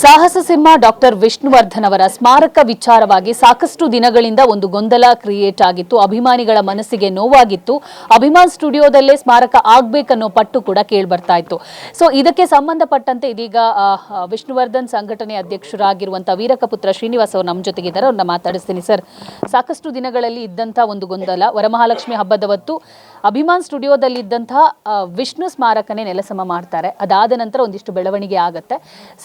ಸಾಹಸ ಸಿಂಹ ಡಾಕ್ಟರ್ ವಿಷ್ಣುವರ್ಧನ್ ಅವರ ಸ್ಮಾರಕ ವಿಚಾರವಾಗಿ ಸಾಕಷ್ಟು ದಿನಗಳಿಂದ ಒಂದು ಗೊಂದಲ ಕ್ರಿಯೇಟ್ ಆಗಿತ್ತು. ಅಭಿಮಾನಿಗಳ ಮನಸ್ಸಿಗೆ ನೋವಾಗಿತ್ತು. ಅಭಿಮಾನ್ ಸ್ಟುಡಿಯೋದಲ್ಲೇ ಸ್ಮಾರಕ ಆಗ್ಬೇಕನ್ನೋ ಪಟ್ಟು ಕೂಡ ಕೇಳ್ಬರ್ತಾ ಇತ್ತು. ಸೊ ಇದಕ್ಕೆ ಸಂಬಂಧಪಟ್ಟಂತೆ ಇದೀಗ ವಿಷ್ಣುವರ್ಧನ್ ಸಂಘಟನೆ ಅಧ್ಯಕ್ಷರಾಗಿರುವಂತಹ ವೀರಕಪುತ್ರ ಶ್ರೀನಿವಾಸ್ ಅವರು ನಮ್ಮ ಜೊತೆಗಿದ್ದಾರೆ. ಅವ್ರನ್ನ ಮಾತಾಡಿಸ್ತೀನಿ. ಸರ್, ಸಾಕಷ್ಟು ದಿನಗಳಲ್ಲಿ ಇದ್ದಂಥ ಒಂದು ಗೊಂದಲ, ವರಮಹಾಲಕ್ಷ್ಮಿ ಹಬ್ಬದ ಹೊತ್ತು ಅಭಿಮಾನ್ ಸ್ಟುಡಿಯೋದಲ್ಲಿ ಇದ್ದಂತಹ ವಿಷ್ಣು ಸ್ಮಾರಕನೇ ನೆಲಸಮ ಮಾಡ್ತಾರೆ. ಅದಾದ ನಂತರ ಒಂದಿಷ್ಟು ಬೆಳವಣಿಗೆ ಆಗುತ್ತೆ.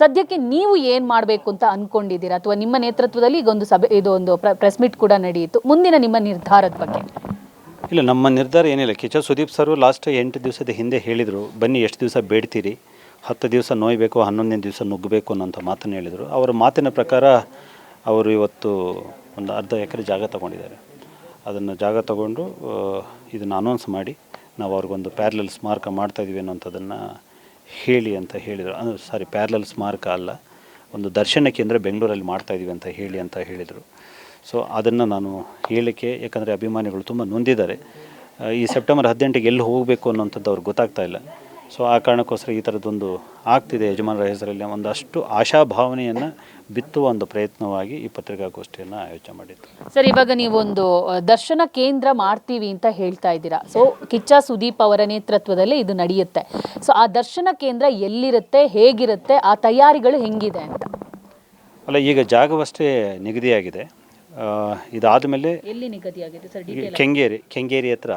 ಸದ್ಯಕ್ಕೆ ನೀವು ಏನ್ ಮಾಡಬೇಕು ಅಂತ ಅನ್ಕೊಂಡಿದ್ದೀರಾ, ಅಥವಾ ನಿಮ್ಮ ನೇತೃತ್ವದಲ್ಲಿ ಈಗ ಒಂದು ಸಭೆ, ಇದು ಒಂದು ಪ್ರೆಸ್ ಮೀಟ್ ಕೂಡ ನಡೆಯಿತು, ಮುಂದಿನ ನಿಮ್ಮ ನಿರ್ಧಾರದ ಬಗ್ಗೆ? ಇಲ್ಲ, ನಮ್ಮ ನಿರ್ಧಾರ ಏನಿಲ್ಲ. ಕಿಚ್ಚ ಸುದೀಪ್ ಸರ್ ಲಾಸ್ಟ್ 8 ದಿವಸದ ಹಿಂದೆ ಹೇಳಿದರು, ಬನ್ನಿ ಎಷ್ಟು ದಿವಸ ಬೇಡ್ತೀರಿ, 10 ದಿವಸ ನೋಯ್ಬೇಕು, 11ನೇ ದಿವಸ ನುಗ್ಗಬೇಕು ಅನ್ನೋಂಥ ಮಾತನ್ನು ಹೇಳಿದರು. ಅವರ ಮಾತಿನ ಪ್ರಕಾರ ಅವರು ಇವತ್ತು ಒಂದು ಅರ್ಧ ಎಕರೆ ಜಾಗ ತಗೊಂಡಿದ್ದಾರೆ. ಅದನ್ನು ಜಾಗ ತಗೊಂಡು ಇದನ್ನು ಅನೌನ್ಸ್ ಮಾಡಿ ನಾವು ಅವ್ರಿಗೊಂದು ಪ್ಯಾರಲಲ್ ಸ್ಮಾರಕ ಮಾಡ್ತಾಯಿದ್ವಿ ಅನ್ನೋಂಥದ್ದನ್ನು ಹೇಳಿ ಅಂತ ಹೇಳಿದರು. ಸಾರಿ, ಪ್ಯಾರಲಲ್ ಸ್ಮಾರಕ ಅಲ್ಲ, ಒಂದು ದರ್ಶನ ಕೇಂದ್ರ ಬೆಂಗಳೂರಲ್ಲಿ ಮಾಡ್ತಾಯಿದ್ವಿ ಅಂತ ಹೇಳಿ ಅಂತ ಹೇಳಿದರು. ಸೊ ಅದನ್ನು ನಾನು ಹೇಳಲಿಕ್ಕೆ, ಯಾಕಂದರೆ ಅಭಿಮಾನಿಗಳು ತುಂಬ ನೊಂದಿದ್ದಾರೆ. ಈ ಸೆಪ್ಟೆಂಬರ್ 18ಗೆ ಎಲ್ಲಿ ಹೋಗಬೇಕು ಅನ್ನೋಂಥದ್ದು ಅವ್ರಿಗೆ ಗೊತ್ತಾಗ್ತಾ ಇಲ್ಲ. ಸೊ ಆ ಕಾರಣಕ್ಕೋಸ್ಕರ ಈ ಥರದ್ದೊಂದು ಆಗ್ತಿದೆ. ಯಜಮಾನರ ಹೆಸರಲ್ಲಿ ಒಂದಷ್ಟು ಆಶಾಭಾವನೆಯನ್ನು ಬಿತ್ತುವ ಒಂದು ಪ್ರಯತ್ನವಾಗಿ ಈ ಪತ್ರಿಕಾಗೋಷ್ಠಿಯನ್ನು ಆಯೋಜನೆ ಮಾಡಿತ್ತು. ಸರ್, ಇವಾಗ ನೀವೊಂದು ದರ್ಶನ ಕೇಂದ್ರ ಮಾಡ್ತೀವಿ ಅಂತ ಹೇಳ್ತಾ ಇದ್ದೀರಾ. ಸೊ ಕಿಚ್ಚ ಸುದೀಪ್ ಅವರ ನೇತೃತ್ವದಲ್ಲಿ ಇದು ನಡೆಯುತ್ತೆ. ಸೊ ಆ ದರ್ಶನ ಕೇಂದ್ರ ಎಲ್ಲಿರುತ್ತೆ, ಹೇಗಿರುತ್ತೆ, ಆ ತಯಾರಿಗಳು ಹೆಂಗಿದೆ ಅಂತ? ಅಲ್ಲ, ಈಗ ಜಾಗವಷ್ಟೇ ನಿಗದಿಯಾಗಿದೆ. ಇದಾದ ಮೇಲೆ ಎಲ್ಲಿ ನಿಗದಿಯಾಗಿದೆ ಸರ್? ಕೆಂಗೇರಿ ಹತ್ರ,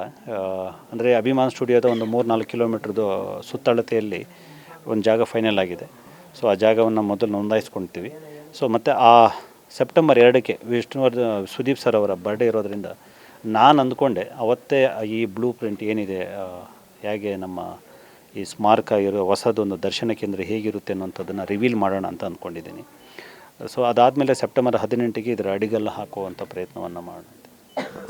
ಅಂದರೆ ಅಭಿಮಾನ್ ಸ್ಟುಡಿಯೋದ ಒಂದು 3-4 ಕಿಲೋಮೀಟ್ರದ್ದು ಸುತ್ತಳತೆಯಲ್ಲಿ ಒಂದು ಜಾಗ ಫೈನಲ್ ಆಗಿದೆ. ಸೊ ಆ ಜಾಗವನ್ನು ಮೊದಲು ನೋಂದಾಯಿಸ್ಕೊಳ್ತೀವಿ. ಸೊ ಮತ್ತು ಆ ಸೆಪ್ಟೆಂಬರ್ 2ಕ್ಕೆ ಸುದೀಪ್ ಸರ್ ಅವರ ಬರ್ಡೇ ಇರೋದರಿಂದ ನಾನು ಅಂದ್ಕೊಂಡೆ ಅವತ್ತೇ ಈ ಬ್ಲೂ ಪ್ರಿಂಟ್ ಏನಿದೆ, ಹೇಗೆ ನಮ್ಮ ಈ ಸ್ಮಾರಕ ಇರೋ ಹೊಸದೊಂದು ದರ್ಶನ ಕೇಂದ್ರ ಹೇಗಿರುತ್ತೆ ಅನ್ನೋಂಥದ್ದನ್ನು ರಿವೀಲ್ ಮಾಡೋಣ ಅಂತ ಅಂದ್ಕೊಂಡಿದ್ದೀನಿ. ಸೊ ಅದಾದಮೇಲೆ ಸೆಪ್ಟೆಂಬರ್ 18ಗೆ ಇದರ ಅಡಿಗಲ್ಲ ಹಾಕುವಂಥ ಪ್ರಯತ್ನವನ್ನು ಮಾಡೋಣ.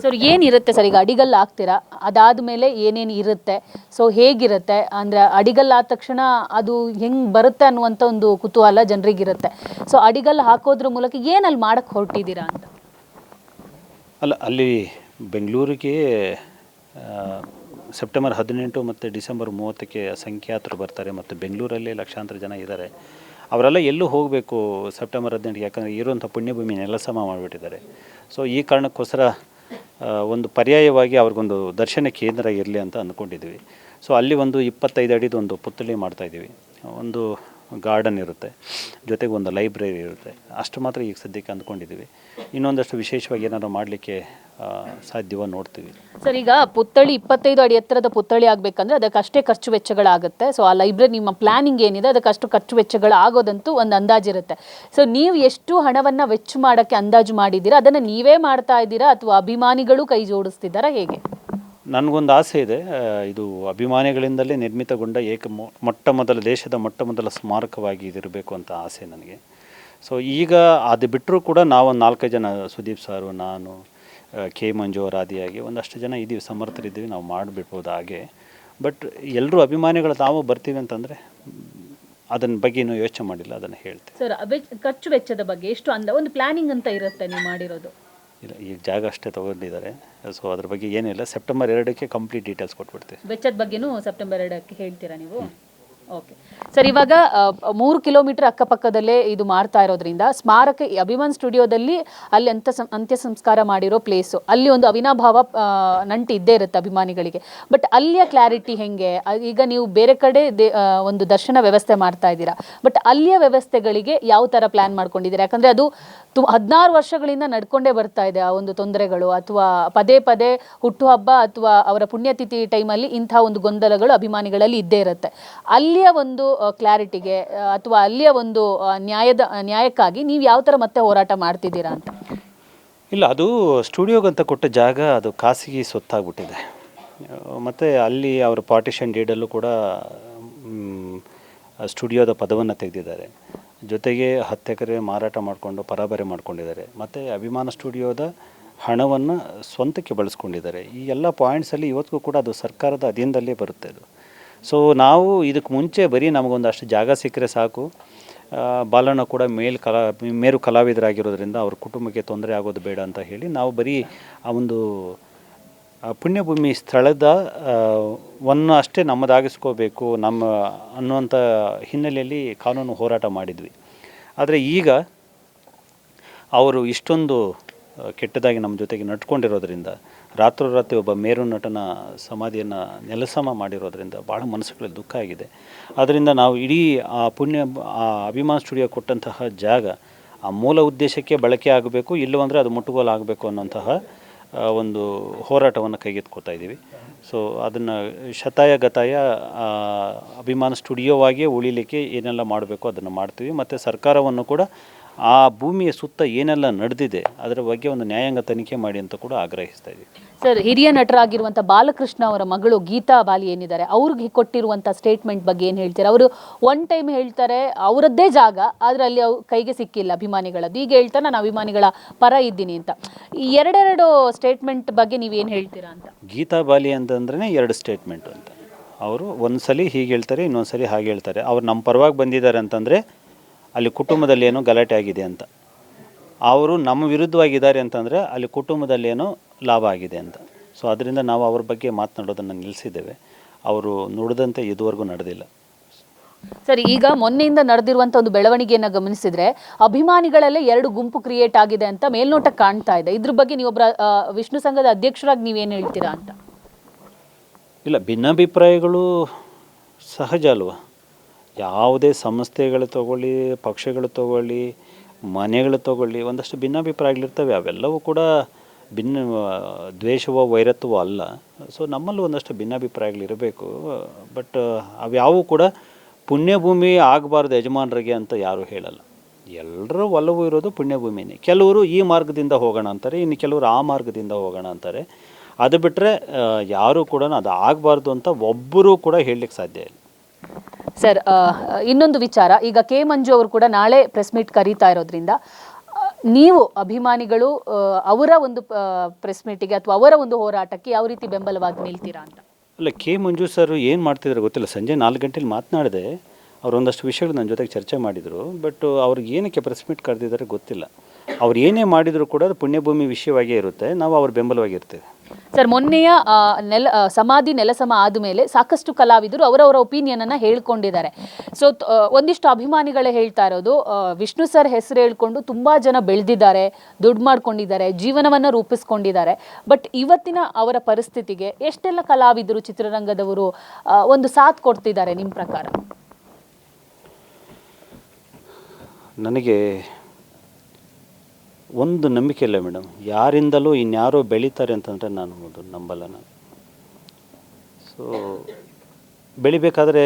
ಸರ್, ಏನಿರುತ್ತೆ ಸರ್ ಈಗ ಅಡಿಗಲ್ಲು ಹಾಕ್ತೀರಾ, ಅದಾದಮೇಲೆ ಏನೇನು ಇರುತ್ತೆ, ಸೊ ಹೇಗಿರುತ್ತೆ ಅಂದರೆ ಅಡಿಗಲ್ಲು ಆದ ತಕ್ಷಣ ಅದು ಹೆಂಗೆ ಬರುತ್ತೆ ಅನ್ನುವಂಥ ಒಂದು ಕುತೂಹಲ ಜನರಿಗಿರುತ್ತೆ. ಸೊ ಅಡಿಗಲ್ಲು ಹಾಕೋದ್ರ ಮೂಲಕ ಏನಲ್ಲಿ ಮಾಡೋಕ್ಕೆ ಹೊರಟಿದ್ದೀರಾ ಅಂತ? ಅಲ್ಲ, ಅಲ್ಲಿ ಬೆಂಗಳೂರಿಗೆ ಸೆಪ್ಟೆಂಬರ್ 18 ಮತ್ತು ಡಿಸೆಂಬರ್ 30ಕ್ಕೆ ಸಂಖ್ಯಾತರು ಬರ್ತಾರೆ, ಮತ್ತು ಬೆಂಗಳೂರಲ್ಲಿ ಲಕ್ಷಾಂತರ ಜನ ಇದ್ದಾರೆ. ಅವರೆಲ್ಲ ಎಲ್ಲೂ ಹೋಗಬೇಕು ಸೆಪ್ಟೆಂಬರ್ 18ಗೆ, ಯಾಕಂದರೆ ಇರುವಂಥ ಪುಣ್ಯಭೂಮಿ ನೆಲಸಮ ಮಾಡಿಬಿಟ್ಟಿದ್ದಾರೆ. ಸೊ ಈ ಕಾರಣಕ್ಕೋಸ್ಕರ ಒಂದು ಪರ್ಯಾಯವಾಗಿ ಅವ್ರಿಗೊಂದು ದರ್ಶನ ಕೇಂದ್ರ ಇರಲಿ ಅಂತ ಅಂದ್ಕೊಂಡಿದ್ವಿ. ಸೊ ಅಲ್ಲಿ ಒಂದು 25 ಅಡಿದು ಒಂದು ಪುತ್ಥಳಿ ಮಾಡ್ತಾಯಿದ್ದೀವಿ. ಒಂದು ಗಾರ್ಡನ್ ಇರುತ್ತೆ, ಜೊತೆಗೆ ಒಂದು ಲೈಬ್ರರಿ ಇರುತ್ತೆ. ಅಷ್ಟು ಮಾತ್ರ ಈಗ ಸದ್ಯಕ್ಕೆ ಅಂದ್ಕೊಂಡಿದ್ದೀವಿ. ಇನ್ನೊಂದಷ್ಟು ವಿಶೇಷವಾಗಿ ಏನಾದರೂ ಮಾಡಲಿಕ್ಕೆ ಸಾಧ್ಯವೋ ನೋಡ್ತೀವಿ. ಸರ್, ಈಗ ಪುತ್ಥಳಿ 25 ಅಡಿ ಎತ್ತರದ ಪುತ್ಥಳಿ ಆಗಬೇಕಂದ್ರೆ ಅದಕ್ಕಷ್ಟೇ ಖರ್ಚು ವೆಚ್ಚಗಳಾಗುತ್ತೆ. ಸೊ ಆ ಲೈಬ್ರರಿ, ನಿಮ್ಮ ಪ್ಲಾನಿಂಗ್ ಏನಿದೆ ಅದಕ್ಕಷ್ಟು ಖರ್ಚು ವೆಚ್ಚಗಳು ಆಗೋದಂತೂ ಒಂದು ಅಂದಾಜಿರುತ್ತೆ. ಸೊ ನೀವು ಎಷ್ಟು ಹಣವನ್ನು ವೆಚ್ಚ ಮಾಡೋಕ್ಕೆ ಅಂದಾಜು ಮಾಡಿದ್ದೀರಾ? ಅದನ್ನು ನೀವೇ ಮಾಡ್ತಾ ಇದ್ದೀರಾ ಅಥವಾ ಅಭಿಮಾನಿಗಳು ಕೈ ಜೋಡಿಸ್ತಿದ್ದಾರಾ, ಹೇಗೆ? ನನಗೊಂದು ಆಸೆ ಇದೆ. ಇದು ಅಭಿಮಾನಿಗಳಿಂದಲೇ ನಿರ್ಮಿತಗೊಂಡ ದೇಶದ ಮೊಟ್ಟ ಮೊದಲ ಸ್ಮಾರಕವಾಗಿ ಇದಿರಬೇಕು ಅಂತ ಆಸೆ ನನಗೆ. ಸೊ ಈಗ ಅದು ಬಿಟ್ಟರೂ ಕೂಡ ನಾವೊಂದು 4-5 ಜನ, ಸುದೀಪ್ ಸಾರು, ನಾನು, ಕೆ ಮಂಜು ಅವರ ಆದಿಯಾಗಿ ಒಂದಷ್ಟು ಜನ ಇದ್ದೀವಿ, ಸಮರ್ಥರಿದ್ದೀವಿ, ನಾವು ಮಾಡಿಬಿಡ್ಬೋದು ಹಾಗೆ. ಬಟ್ ಎಲ್ಲರೂ ಅಭಿಮಾನಿಗಳು ನಾವು ಬರ್ತೀವಿ ಅಂತಂದರೆ ಅದನ್ನ ಬಗ್ಗೆ ಇನ್ನೂ ಯೋಚನೆ ಮಾಡಿಲ್ಲ, ಅದನ್ನು ಹೇಳ್ತೀವಿ. ಸರ್, ಖರ್ಚು ವೆಚ್ಚದ ಬಗ್ಗೆ ಎಷ್ಟು ಒಂದು ಪ್ಲಾನಿಂಗ್ ಅಂತ ಇರುತ್ತೆ ನೀವು ಮಾಡಿರೋದು? ಇಲ್ಲ, ಈಗ ಜಾಗ ಅಷ್ಟೇ ತಗೊಂಡಿದ್ದಾರೆ. ಸೊ ಅದ್ರ ಬಗ್ಗೆ ಏನಿಲ್ಲ. ಸೆಪ್ಟೆಂಬರ್ 2ಕ್ಕೆ ಕಂಪ್ಲೀಟ್ ಡೀಟೇಲ್ಸ್ ಕೊಟ್ಬಿಡ್ತೀವಿ. ವೆಚ್ಚದ ಬಗ್ಗೆನೂ ಸೆಪ್ಟೆಂಬರ್ 2ಕ್ಕೆ ಹೇಳ್ತೀರಾ ನೀವು? ಓಕೆ ಸರ್, ಇವಾಗ 3 ಕಿಲೋಮೀಟರ್ ಅಕ್ಕಪಕ್ಕದಲ್ಲೇ ಇದು ಮಾಡ್ತಾ ಇರೋದ್ರಿಂದ ಸ್ಮಾರಕ ಅಭಿಮಾನ್ ಸ್ಟುಡಿಯೋದಲ್ಲಿ ಅಲ್ಲಿ ಅಂತ್ಯ ಸಂಸ್ಕಾರ ಮಾಡಿರೋ ಪ್ಲೇಸು, ಅಲ್ಲಿ ಒಂದು ಅವಿನಾಭಾವ ನಂಟು ಇದ್ದೇ ಇರುತ್ತೆ ಅಭಿಮಾನಿಗಳಿಗೆ. ಬಟ್ ಅಲ್ಲಿಯ ಕ್ಲಾರಿಟಿ ಹೆಂಗೆ? ಈಗ ನೀವು ಬೇರೆ ಕಡೆ ಒಂದು ದರ್ಶನ ವ್ಯವಸ್ಥೆ ಮಾಡ್ತಾ ಇದ್ದೀರಾ, ಬಟ್ ಅಲ್ಲಿಯ ವ್ಯವಸ್ಥೆಗಳಿಗೆ ಯಾವ ಥರ ಪ್ಲ್ಯಾನ್ ಮಾಡ್ಕೊಂಡಿದ್ದೀರಾ? ಯಾಕಂದರೆ ಅದು 16 ವರ್ಷಗಳಿಂದ ನಡ್ಕೊಂಡೇ ಬರ್ತಾ ಇದೆ ಆ ಒಂದು ತೊಂದರೆಗಳು, ಅಥವಾ ಪದೇ ಪದೇ ಹುಟ್ಟುಹಬ್ಬ ಅಥವಾ ಅವರ ಪುಣ್ಯತಿಥಿ ಟೈಮಲ್ಲಿ ಇಂಥ ಒಂದು ಗೊಂದಲಗಳು ಅಭಿಮಾನಿಗಳಲ್ಲಿ ಇದ್ದೇ ಇರುತ್ತೆ. ಅಲ್ಲಿಯ ಒಂದು ಕ್ಲಾರಿಟಿಗೆ ಅಥವಾ ಅಲ್ಲಿಯ ಒಂದು ನ್ಯಾಯಕ್ಕಾಗಿ ನೀವು ಯಾವ ಥರ ಮತ್ತೆ ಹೋರಾಟ ಮಾಡ್ತಿದ್ದೀರಾ ಅಂತ? ಇಲ್ಲ, ಅದು ಸ್ಟುಡಿಯೋಗಂತ ಕೊಟ್ಟ ಜಾಗ ಅದು ಖಾಸಗಿ ಸೊತ್ತಾಗ್ಬಿಟ್ಟಿದೆ. ಮತ್ತು ಅಲ್ಲಿ ಅವರ ಪಾರ್ಟಿಷನ್ ಡೀಡಲ್ಲೂ ಕೂಡ ಸ್ಟುಡಿಯೋದ ಪದವನ್ನು ತೆಗೆದಿದ್ದಾರೆ. ಜೊತೆಗೆ 10 ಎಕರೆ ಮಾರಾಟ ಮಾಡಿಕೊಂಡು ಪರಾಬರಿ ಮಾಡ್ಕೊಂಡಿದ್ದಾರೆ. ಮತ್ತು ಅಭಿಮಾನ ಸ್ಟುಡಿಯೋದ ಹಣವನ್ನು ಸ್ವಂತಕ್ಕೆ ಬಳಸ್ಕೊಂಡಿದ್ದಾರೆ. ಈ ಎಲ್ಲ ಪಾಯಿಂಟ್ಸಲ್ಲಿ ಇವತ್ತಿಗೂ ಕೂಡ ಅದು ಸರ್ಕಾರದ ಅಧೀನದಲ್ಲೇ ಬರುತ್ತೆ ಅದು. ಸೊ ನಾವು ಇದಕ್ಕೆ ಮುಂಚೆ ಬರೀ ನಮಗೊಂದಷ್ಟು ಜಾಗ ಸಿಕ್ಕರೆ ಸಾಕು, ಬಾಲಣ್ಣ ಕೂಡ ಮೇರು ಕಲಾವಿದರಾಗಿರೋದ್ರಿಂದ ಅವ್ರ ಕುಟುಂಬಕ್ಕೆ ತೊಂದರೆ ಆಗೋದು ಬೇಡ ಅಂತ ಹೇಳಿ ನಾವು ಬರೀ ಆ ಒಂದು ಪುಣ್ಯಭೂಮಿ ಸ್ಥಳದ ವನ್ನು ಅಷ್ಟೇ ನಮ್ಮದಾಗಿಸ್ಕೋಬೇಕು ಅನ್ನುವಂಥ ಹಿನ್ನೆಲೆಯಲ್ಲಿ ಕಾನೂನು ಹೋರಾಟ ಮಾಡಿದ್ವಿ. ಆದರೆ ಈಗ ಅವರು ಇಷ್ಟೊಂದು ಕೆಟ್ಟದಾಗಿ ನಮ್ಮ ಜೊತೆಗೆ ನಡ್ಕೊಂಡಿರೋದ್ರಿಂದ, ರಾತ್ರೋರಾತ್ರಿ ಒಬ್ಬ ಮೇರು ನಟನ ಸಮಾಧಿಯನ್ನು ನೆಲಸಮ ಮಾಡಿರೋದ್ರಿಂದ ಭಾಳ ಮನಸ್ಸುಗಳಲ್ಲಿ ದುಃಖ ಆಗಿದೆ. ಆದ್ದರಿಂದ ನಾವು ಇಡೀ ಆ ಅಭಿಮಾನ್ ಸ್ಟುಡಿಯೋ ಕೊಟ್ಟಂತಹ ಜಾಗ ಆ ಮೂಲ ಉದ್ದೇಶಕ್ಕೆ ಬಳಕೆ ಆಗಬೇಕು, ಇಲ್ಲವಂದರೆ ಅದು ಮುಟ್ಟುಗೋಲು ಆಗಬೇಕು ಅನ್ನೋಂತಹ ಒಂದು ಹೋರಾಟವನ್ನು ಕೈಗೆತ್ಕೊಳ್ತಾ ಇದ್ದೀವಿ. ಸೊ ಅದನ್ನು ಶತಾಯ ಗತಾಯ ಅಭಿಮಾನ ಸ್ಟುಡಿಯೋವಾಗಿಯೇ ಉಳಿಲಿಕ್ಕೆ ಏನೆಲ್ಲ ಮಾಡಬೇಕು ಅದನ್ನು ಮಾಡ್ತೀವಿ. ಮತ್ತು ಸರ್ಕಾರವನ್ನು ಕೂಡ ಆ ಭೂಮಿಯ ಸುತ್ತ ಏನೆಲ್ಲ ನಡೆದಿದೆ ಅದರ ಬಗ್ಗೆ ಒಂದು ನ್ಯಾಯಾಂಗ ತನಿಖೆ ಮಾಡಿ ಅಂತ ಕೂಡ ಆಗ್ರಹಿಸ್ತಾ ಇದ್ದೀವಿ. ಸರ್, ಹಿರಿಯ ನಟರಾಗಿರುವಂಥ ಬಾಲಕೃಷ್ಣ ಅವರ ಮಗಳು ಗೀತಾ ಬಾಲಿ ಏನಿದ್ದಾರೆ, ಅವ್ರಿಗೆ ಕೊಟ್ಟಿರುವಂಥ ಸ್ಟೇಟ್ಮೆಂಟ್ ಬಗ್ಗೆ ಏನು ಹೇಳ್ತಾರೆ? ಅವರು ಒನ್ ಟೈಮ್ ಹೇಳ್ತಾರೆ ಅವರದ್ದೇ ಜಾಗ, ಆದರೆ ಅಲ್ಲಿ ಕೈಗೆ ಸಿಕ್ಕಿಲ್ಲ ಅಭಿಮಾನಿಗಳದ್ದು. ಈಗ ಹೇಳ್ತಾರೆ ನಾನು ಅಭಿಮಾನಿಗಳ ಪರ ಇದ್ದೀನಿ ಅಂತ. ಈ ಎರಡೆರಡು ಸ್ಟೇಟ್ಮೆಂಟ್ ಬಗ್ಗೆ ನೀವೇನು ಹೇಳ್ತೀರಾ ಅಂತ? ಗೀತಾ ಬಾಲಿ ಅಂತಂದ್ರೆ ಎರಡು ಸ್ಟೇಟ್ಮೆಂಟ್ ಅಂತ. ಅವರು ಒಂದು ಸಲ ಹೀಗೆ ಹೇಳ್ತಾರೆ, ಇನ್ನೊಂದು ಸಲ ಹಾಗೆ ಹೇಳ್ತಾರೆ. ಅವ್ರು ನಮ್ಮ ಪರವಾಗಿ ಬಂದಿದ್ದಾರೆ ಅಂತಂದರೆ ಅಲ್ಲಿ ಕುಟುಂಬದಲ್ಲಿ ಏನೋ ಗಲಾಟೆ ಆಗಿದೆ ಅಂತ. ಅವರು ನಮ್ಮ ವಿರುದ್ಧವಾಗಿದ್ದಾರೆ ಅಂತಂದರೆ ಅಲ್ಲಿ ಕುಟುಂಬದಲ್ಲಿ ಏನೋ ಲಾಭ ಆಗಿದೆ ಅಂತ. ಸೊ ಅದರಿಂದ ನಾವು ಅವ್ರ ಬಗ್ಗೆ ಮಾತನಾಡೋದನ್ನು ನಿಲ್ಲಿಸಿದ್ದೇವೆ. ಅವರು ನುಡಿದಂತೆ ಇದುವರೆಗೂ ನಡೆದಿಲ್ಲ. ಸರಿ, ಈಗ ಮೊನ್ನೆಯಿಂದ ನಡೆದಿರುವಂಥ ಒಂದು ಬೆಳವಣಿಗೆಯನ್ನು ಗಮನಿಸಿದ್ರೆ ಅಭಿಮಾನಿಗಳಲ್ಲೇ ಎರಡು ಗುಂಪು ಕ್ರಿಯೇಟ್ ಆಗಿದೆ ಅಂತ ಮೇಲ್ನೋಟಕ್ಕೆ ಕಾಣ್ತಾ ಇದೆ. ಇದ್ರ ಬಗ್ಗೆ ನೀವೊಬ್ಬರ ವಿಷ್ಣು ಸಂಘದ ಅಧ್ಯಕ್ಷರಾಗಿ ನೀವೇನು ಹೇಳ್ತೀರಾ ಅಂತ? ಇಲ್ಲ, ಭಿನ್ನಾಭಿಪ್ರಾಯಗಳು ಸಹಜ ಅಲ್ವಾ. ಯಾವುದೇ ಸಂಸ್ಥೆಗಳು ತಗೊಳ್ಳಿ, ಪಕ್ಷಗಳು ತಗೊಳ್ಳಿ, ಮನೆಗಳು ತಗೊಳ್ಳಿ, ಒಂದಷ್ಟು ಭಿನ್ನಾಭಿಪ್ರಾಯಗಳಿರ್ತವೆ. ಅವೆಲ್ಲವೂ ಕೂಡ ದ್ವೇಷವೋ ವೈರತ್ವವೋ ಅಲ್ಲ. ಸೊ ನಮ್ಮಲ್ಲೂ ಒಂದಷ್ಟು ಭಿನ್ನಾಭಿಪ್ರಾಯಗಳಿರಬೇಕು. ಬಟ್ ಅವ್ಯಾವೂ ಕೂಡ ಪುಣ್ಯಭೂಮಿ ಆಗಬಾರ್ದು ಯಜಮಾನರಿಗೆ ಅಂತ ಯಾರೂ ಹೇಳಲ್ಲ. ಎಲ್ಲರೂ ಒಲವು ಇರೋದು ಪುಣ್ಯಭೂಮಿನೇ. ಕೆಲವರು ಈ ಮಾರ್ಗದಿಂದ ಹೋಗೋಣ ಅಂತಾರೆ, ಇನ್ನು ಕೆಲವರು ಆ ಮಾರ್ಗದಿಂದ ಹೋಗೋಣ ಅಂತಾರೆ. ಅದು ಬಿಟ್ಟರೆ ಯಾರೂ ಕೂಡ ಅದು ಆಗಬಾರ್ದು ಅಂತ ಒಬ್ಬರೂ ಕೂಡ ಹೇಳಲಿಕ್ಕೆ ಸಾಧ್ಯ ಇಲ್ಲ. ಸರ್, ಇನ್ನೊಂದು ವಿಚಾರ, ಈಗ ಕೆ ಮಂಜು ಅವರು ಕೂಡ ನಾಳೆ ಪ್ರೆಸ್ ಮೀಟ್ ಕರೀತಾ ಇರೋದ್ರಿಂದ ನೀವು ಅಭಿಮಾನಿಗಳು ಅವರ ಒಂದು ಪ್ರೆಸ್ ಮೀಟಿಗೆ ಅಥವಾ ಅವರ ಒಂದು ಹೋರಾಟಕ್ಕೆ ಯಾವ ರೀತಿ ಬೆಂಬಲವಾಗಿ ನಿಲ್ತೀರಾ ಅಂತ? ಅಲ್ಲ, ಕೆ ಮಂಜು ಸರ್ ಏನು ಮಾಡ್ತಿದ್ದಾರೆ ಗೊತ್ತಿಲ್ಲ. ಸಂಜೆ 4 ಗಂಟೆಲಿ ಮಾತನಾಡಿದೆ. ಅವರು ಒಂದಷ್ಟು ವಿಷಯಗಳು ನನ್ನ ಜೊತೆಗೆ ಚರ್ಚೆ ಮಾಡಿದರು. ಬಟ್ ಅವ್ರಿಗೆ ಏನಕ್ಕೆ ಪ್ರೆಸ್ ಮೀಟ್ ಕರೆದಿದ್ದಾರೆ ಗೊತ್ತಿಲ್ಲ. ಅವ್ರು ಏನೇ ಮಾಡಿದರೂ ಕೂಡ ಅದು ಪುಣ್ಯಭೂಮಿ ವಿಷಯವಾಗೇ ಇರುತ್ತೆ. ನಾವು ಅವ್ರ ಬೆಂಬಲವಾಗಿರ್ತೇವೆ. ಸರ್, ಮೊನ್ನೆಯ ಸಮಾಧಿ ನೆಲಸಮ ಆದಮೇಲೆ ಸಾಕಷ್ಟು ಕಲಾವಿದರು ಅವರವರ ಒಪಿನಿಯನನ್ನು ಹೇಳ್ಕೊಂಡಿದ್ದಾರೆ. ಸೊ ಒಂದಿಷ್ಟು ಅಭಿಮಾನಿಗಳೇ ಹೇಳ್ತಾ ಇರೋದು, ವಿಷ್ಣು ಸರ್ ಹೆಸರು ಹೇಳ್ಕೊಂಡು ತುಂಬ ಜನ ಬೆಳೆದಿದ್ದಾರೆ, ದುಡ್ಡು ಮಾಡ್ಕೊಂಡಿದ್ದಾರೆ, ಜೀವನವನ್ನು ರೂಪಿಸ್ಕೊಂಡಿದ್ದಾರೆ. ಬಟ್ ಇವತ್ತಿನ ಅವರ ಪರಿಸ್ಥಿತಿಗೆ ಎಷ್ಟೆಲ್ಲ ಕಲಾವಿದರು, ಚಿತ್ರರಂಗದವರು ಒಂದು ಸಾಥ್ ಕೊಡ್ತಿದ್ದಾರೆ ನಿಮ್ಮ ಪ್ರಕಾರ? ನನಗೆ ಒಂದು ನಂಬಿಕೆ ಇಲ್ಲ ಮೇಡಮ್. ಯಾರಿಂದಲೂ ಇನ್ಯಾರೋ ಬೆಳೀತಾರೆ ಅಂತಂದರೆ ನಾನು ಅದು ನಂಬಲ್ಲ. ನಾನು ಸೊ ಬೆಳಿಬೇಕಾದ್ರೆ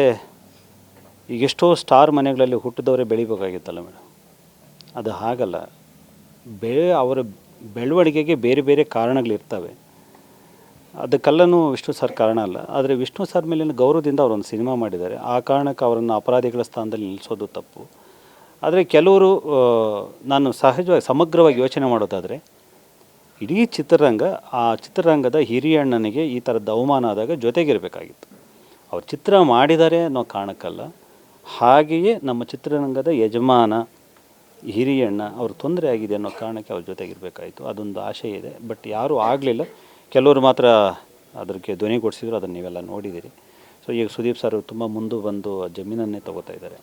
ಈಗ ಎಷ್ಟೋ ಸ್ಟಾರ್ ಮನೆಗಳಲ್ಲಿ ಹುಟ್ಟಿದವರೇ ಬೆಳಿಬೇಕಾಗಿತ್ತಲ್ಲ ಮೇಡಮ್. ಅದು ಹಾಗಲ್ಲ. ಅವರ ಬೆಳವಣಿಗೆಗೆ ಬೇರೆ ಬೇರೆ ಕಾರಣಗಳಿರ್ತವೆ. ಅದಕ್ಕೆಲ್ಲನೂ ವಿಷ್ಣು ಸರ್ ಕಾರಣ ಅಲ್ಲ. ಆದರೆ ವಿಷ್ಣು ಸರ್ ಮೇಲಿನ ಗೌರವದಿಂದ ಅವರೊಂದು ಸಿನಿಮಾ ಮಾಡಿದ್ದಾರೆ. ಆ ಕಾರಣಕ್ಕೆ ಅವರನ್ನು ಅಪರಾಧಿಗಳ ಸ್ಥಾನದಲ್ಲಿ ನಿಲ್ಲಿಸೋದು ತಪ್ಪು. ಆದರೆ ಕೆಲವರು, ನಾನು ಸಹಜವಾಗಿ ಸಮಗ್ರವಾಗಿ ಯೋಚನೆ ಮಾಡೋದಾದರೆ, ಇಡೀ ಚಿತ್ರರಂಗದ ಹಿರಿಯ ಅಣ್ಣನಿಗೆ ಈ ಥರದ ಅವಮಾನ ಆದಾಗ ಜೊತೆಗಿರಬೇಕಾಗಿತ್ತು. ಅವ್ರು ಚಿತ್ರ ಮಾಡಿದ್ದಾರೆ ಅನ್ನೋ ಕಾರಣಕ್ಕಲ್ಲ, ಹಾಗೆಯೇ ನಮ್ಮ ಚಿತ್ರರಂಗದ ಯಜಮಾನ ಹಿರಿಯಣ್ಣ ಅವ್ರ ತೊಂದರೆ ಆಗಿದೆ ಅನ್ನೋ ಕಾರಣಕ್ಕೆ ಅವ್ರ ಜೊತೆಗಿರಬೇಕಾಯಿತು. ಅದೊಂದು ಆಶೆ ಇದೆ. ಬಟ್ ಯಾರೂ ಆಗಲಿಲ್ಲ. ಕೆಲವರು ಮಾತ್ರ ಅದಕ್ಕೆ ಧ್ವನಿಗೂಡಿಸಿದ್ರು. ಅದನ್ನು ನೀವೆಲ್ಲ ನೋಡಿದ್ದೀರಿ. ಸೊ ಈಗ ಸುದೀಪ್ ಸರ್ ತುಂಬ ಮುಂದೆ ಬಂದು ಜಮೀನನ್ನೇ ತಗೋತಾ ಇದ್ದಾರೆ.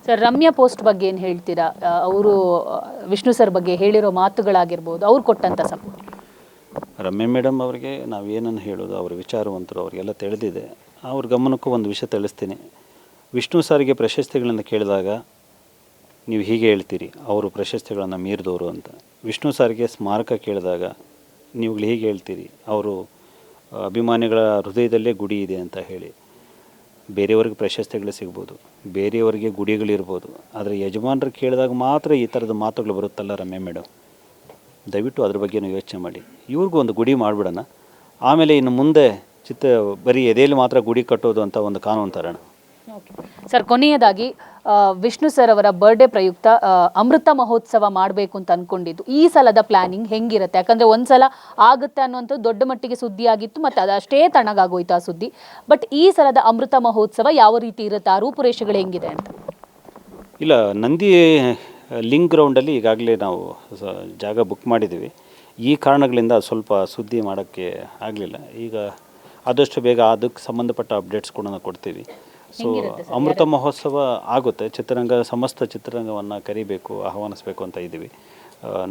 ಸರ್, ರಮ್ಯಾ ಪೋಸ್ಟ್ ಬಗ್ಗೆ ಏನು ಹೇಳ್ತೀರಾ? ಅವರು ವಿಷ್ಣು ಸರ್ ಬಗ್ಗೆ ಹೇಳಿರೋ ಮಾತುಗಳಾಗಿರ್ಬೋದು, ಅವ್ರು ಕೊಟ್ಟಂಥ ಸಪೋರ್ಟ್. ರಮ್ಯಾ ಮೇಡಮ್ ಅವರಿಗೆ ನಾವೇನನ್ನು ಹೇಳೋದು, ಅವರ ವಿಚಾರವಂತರು, ಅವರಿಗೆಲ್ಲ ತಿಳಿದಿದೆ. ಅವ್ರ ಗಮನಕ್ಕೂ ಒಂದು ವಿಷಯ ತಿಳಿಸ್ತೀನಿ. ವಿಷ್ಣು ಸರ್ಗೆ ಪ್ರಶಸ್ತಿಗಳನ್ನು ಕೇಳಿದಾಗ ನೀವು ಹೀಗೆ ಹೇಳ್ತೀರಿ, ಅವರು ಪ್ರಶಸ್ತಿಗಳನ್ನು ಮೀರಿದವರು ಅಂತ. ವಿಷ್ಣು ಸರ್ಗೆ ಸ್ಮಾರಕ ಕೇಳಿದಾಗ ನೀವು ಹೀಗೆ ಹೇಳ್ತೀರಿ, ಅವರು ಅಭಿಮಾನಿಗಳ ಹೃದಯದಲ್ಲೇ ಗುಡಿ ಇದೆ ಅಂತ ಹೇಳಿ. ಬೇರೆಯವ್ರಿಗೆ ಪ್ರಶಸ್ತಿಗಳು ಸಿಗ್ಬೋದು, ಬೇರೆಯವರಿಗೆ ಗುಡಿಗಳಿರ್ಬೋದು, ಆದರೆ ಯಜಮಾನರು ಕೇಳಿದಾಗ ಮಾತ್ರ ಈ ಥರದ ಮಾತುಗಳು ಬರುತ್ತಲ್ಲ ರಮ್ಯಾ ಮೇಡಮ್. ದಯವಿಟ್ಟು ಅದ್ರ ಬಗ್ಗೆ ಯೋಚನೆ ಮಾಡಿ. ಇವ್ರಿಗೂ ಒಂದು ಗುಡಿ ಮಾಡಿಬಿಡೋಣ. ಆಮೇಲೆ ಇನ್ನು ಮುಂದೆ ಬರೀ ಎದೆಯಲ್ಲಿ ಮಾತ್ರ ಗುಡಿ ಕಟ್ಟೋದು ಅಂತ ಒಂದು ಕಾನೂನು ತರೋಣ. ಸರ್, ಕೊನೆಯದಾಗಿ ವಿಷ್ಣು ಸರ್ ಅವರ ಬರ್ಡೇ ಪ್ರಯುಕ್ತ ಅಮೃತ ಮಹೋತ್ಸವ ಮಾಡಬೇಕು ಅಂತ ಅಂದ್ಕೊಂಡಿದ್ದು, ಈ ಸಲದ ಪ್ಲಾನಿಂಗ್ ಹೆಂಗಿರುತ್ತೆ? ಯಾಕಂದರೆ ಒಂದ್ಸಲ ಆಗುತ್ತೆ ಅನ್ನುವಂಥದ್ದು ದೊಡ್ಡ ಮಟ್ಟಿಗೆ ಸುದ್ದಿ ಆಗಿತ್ತು, ಮತ್ತು ಅದಷ್ಟೇ ತಣ್ಣಗಾಗೋಯ್ತು ಆ ಸುದ್ದಿ. ಬಟ್ ಈ ಸಲದ ಅಮೃತ ಮಹೋತ್ಸವ ಯಾವ ರೀತಿ ಇರುತ್ತೆ, ಆ ರೂಪುರೇಷೆಗಳು ಹೆಂಗಿದೆ ಅಂತ? ಇಲ್ಲ, ನಂದಿ ಲಿಂಕ್ ಗ್ರೌಂಡಲ್ಲಿ ಈಗಾಗಲೇ ನಾವು ಜಾಗ ಬುಕ್ ಮಾಡಿದ್ದೀವಿ. ಈ ಕಾರಣಗಳಿಂದ ಸ್ವಲ್ಪ ಸುದ್ದಿ ಮಾಡೋಕ್ಕೆ ಆಗಲಿಲ್ಲ. ಈಗ ಆದಷ್ಟು ಬೇಗ ಅದಕ್ಕೆ ಸಂಬಂಧಪಟ್ಟ ಅಪ್ಡೇಟ್ಸ್ ಕೂಡ ನಾವು ಕೊಡ್ತೀವಿ. ಸೊ ಅಮೃತ ಮಹೋತ್ಸವ ಆಗುತ್ತೆ, ಚಿತ್ರರಂಗ ಸಮಸ್ತ ಚಿತ್ರರಂಗವನ್ನು ಕರಿಬೇಕು, ಆಹ್ವಾನಿಸಬೇಕು ಅಂತ ಇದ್ದೀವಿ.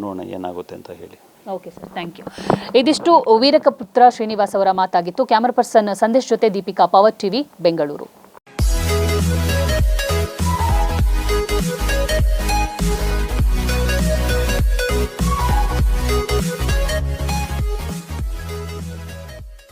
ನೋಡೋಣ ಏನಾಗುತ್ತೆ ಅಂತ ಹೇಳಿ. Okay sir, thank you. ಇದಿಷ್ಟು ವೀರಕಪುತ್ರ ಶ್ರೀನಿವಾಸ್ ಅವರ ಮಾತಾಗಿತ್ತು. ಕ್ಯಾಮರಾ ಪರ್ಸನ್ ಸಂದೇಶ್ ಜೊತೆ ದೀಪಿಕಾ, ಪವರ್ ಟಿವಿ, ಬೆಂಗಳೂರು.